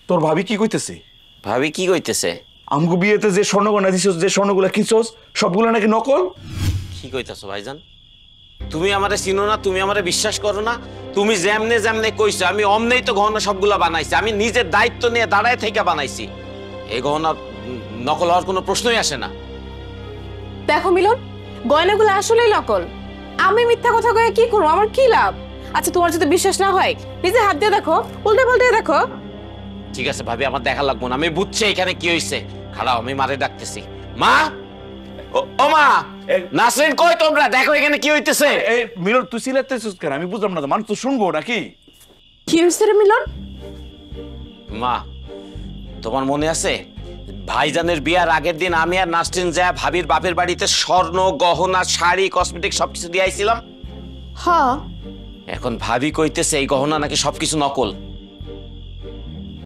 তোর ভাবি কি কইতেছে? ভাবি কি কইতেছে? আমগো বিয়েতে যে স্বর্ণগয়না দিছস, যে স্বর্ণগুলা কিনছস, সবগুলো নাকি নকল। কি কইতাছো ভাইজান? তুমি আমারে চিনো না, তুমি আমারে বিশ্বাস করো না। তুমি যেমনে যেমনে কইছো আমি অমনেই তো গহনা সবগুলা বানাইছি। আমি নিজের দায়িত্ব নিয়ে দাঁড়ায় থেকে বানাইছি। এই গহনা নকল হওয়ার কোনো প্রশ্নই আসে না। দেখো মিলন, গয়নাগুলো আসলেই নকল। আমি মিথ্যা কথা কয়ে কি করবো? আমার কি লাভ? আচ্ছা, তোমার যদি বিশ্বাস না হয় নিজে হাত দিয়ে দেখো, উল্টে পাল্টে দেখো। ঠিক আছে ভাবি, আমার দেখা লাগবো না। আমি বুঝছি এখানে কি হইছে। খারাপ, আমি মারে ডাকতেছি। মা, ও মা, নাসরিন কই তোমরা? দেখো এখানে কি হইতেছে। এই মিলন, তুই সিলেতেছিস কেন? আমি বুঝলাম না তো, মানুষ তো শুনবো নাকি? কি হয়েছে রে মিলন? মা, তোমার মনে আছে ভাইজানের বিয়ার আগের দিন আমি আর নাসরিন যা ভাবির বাপের বাড়িতে স্বর্ণ গহনা শাড়ি কসমেটিক সবকিছু দিয়ে আইছিলাম? হ্যাঁ। এখন ভাবি কইতেছে এই গহনা নাকি সবকিছু নকল।